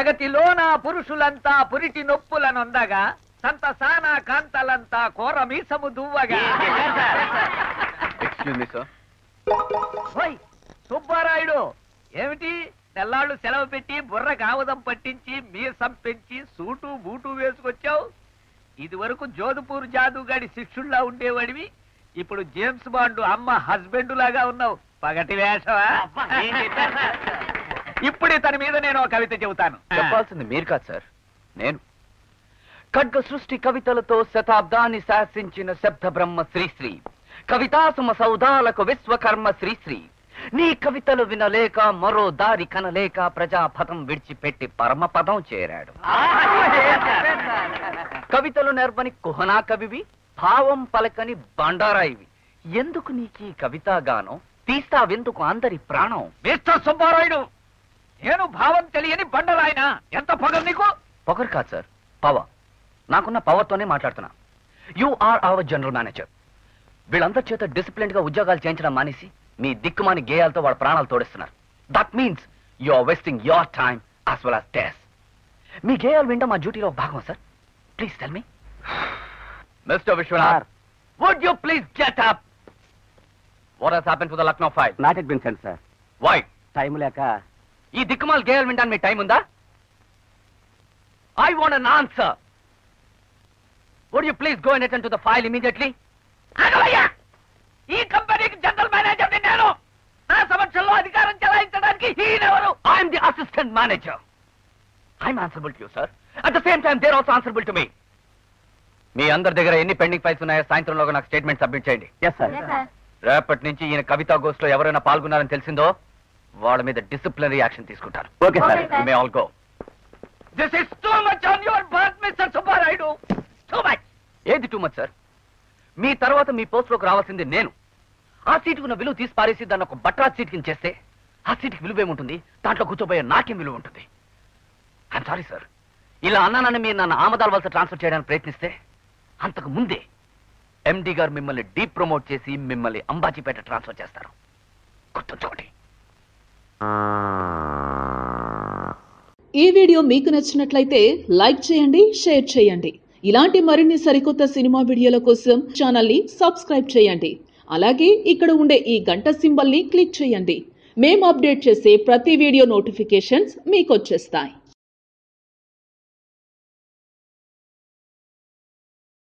జగతిలోన పురుషులంతా పురిటి నొప్పులనొందగా సంతసాన కాంతలంతా కోర మీసము దువ్వగా. సుబ్బారాయుడు, ఏమిటి నెల్లాళ్ళు సెలవు పెట్టి బుర్ర కావదం పట్టించి మీసం పెంచి సూటు బూటు వేసుకొచ్చావు? ఇది వరకు జోధపూర్ జాదుగాడి శిష్యుల్లా ఉండేవాడివి, ఇప్పుడు జేమ్స్ బాండ్ అమ్మ హస్బెండ్ లాగా ఉన్నావు. పగటి వేషవా? ఇప్పుడే తన మీద నేను ఒక కవిత చెబుతాను. చెప్పాల్సింది మీరు కాదు సార్, నేను. ఖడ్గ సృష్టి కవితలతో శతాబ్దాన్ని శాసించిన శబ్ద బ్రహ్మ శ్రీశ్రీ, కవితాసుమ సౌదాలకు విశ్వకర్మ శ్రీశ్రీ. నీ కవితలు వినలేక మరో దారి కనలేక ప్రజాపదం విడిచిపెట్టి పరమపదం చేరాడు. కవితలు నేర్వని కుహనా కవివి, భావం పలకని బండారాయివి. ఎందుకు నీకీ కవితాగానం, తీస్తావెందుకు అందరి ప్రాణం? మిస్టర్ సుబ్బారాయుడు, నేను భావం తెలియని బండరాయన. ఎంత పొగరు నీకు? పొగరు కాదు సార్, పవర్. నాకున్న పవర్తోనే మాట్లాడుతున్నా. You are our general manager. వీళ్ళందరి చేత డిసిప్లిన్ గా ఉద్యోగాలు చేయించడం మానేసి మీ దిక్కుమాని గేయాలతో వాళ్ళ ప్రాణాలు తోడిస్తున్నారు. That means you are wasting your time as well as days. మీ గేయాలు వినడం మా డ్యూటీలో ఒక భాగం sir. Please tell me. Mister Vishwanath, would you please get up? What has happened to the Lucknow file? Not yet been sent sir. Why? Time లేక. ఈ దిక్కుమాల గేయాలు వినడానికి మీ టైం ఉందా? I want an answer. Would you please go and attend to the file immediately? ఆగవయ్యా, ఈ కంపెనీకి general manager నేను. నా సమక్షంలో అధికారం చెలాయించడానికి ఈయనెవరు? I'm the assistant manager. I'm answerable to you sir. At the same time they are also answerable to me. మీ అందరి దగ్గర ఎన్ని పెండింగ్ ఫైల్స్ ఉన్నాయో సాయంత్రంలోగా నాకు స్టేట్మెంట్ సబ్మిట్ చేయండి. Yes sir. రేపటి నుంచి ఈయన కవితా గోష్ఠిలో ఎవరైనా పాల్గొన్నారని తెలిసిందో వాళ్ళ మీద డిసిప్లినరీ యాక్షన్ తీసుకుంటారు. Okay sir. You may all go. This is too much on your birth mister Subbarayudu. Too much. ఏది టూ మచ్ సార్? మీ తర్వాత మీ పోస్ట్ లోకి రావాల్సింది నేను. ఆ సీటుకు నా విలువ తీసి పారేసి దాన్ని ఒక బట్రాజ్ సీట్ కింద చేస్తే ఆ సీటుకి విలువ ఏముంటుంది? దాంట్లో కూర్చోబోయే నాకేం విలువ ఉంటుంది? I'm sorry sir. ఇలా అన్నానని మీరు నన్ను ఆమదాల వలస ట్రాన్స్ఫర్ చేయడానికి ప్రయత్నిస్తే అంతకు ముందే ఎండి గారు మిమ్మల్ని డీప్ ప్రమోట్ చేసి మిమ్మల్ని అంబాజీపేట ట్రాన్స్ఫర్ చేస్తారు. గుర్తుంచుకోండి. ఈ వీడియో మీకు నచ్చినట్లయితే లైక్ చేయండి, షేర్ చేయండి. ఇలాంటి మరిన్ని సరికొత్త సినిమా వీడియోల కోసం ఛానల్ని సబ్స్క్రైబ్ చేయండి. అలాగే ఇక్కడ ఉండే ఈ గంట సింబల్ని క్లిక్ చేయండి. మేము అప్డేట్ చేసే ప్రతి వీడియో నోటిఫికేషన్స్ మీకు వచ్చేస్తాయి.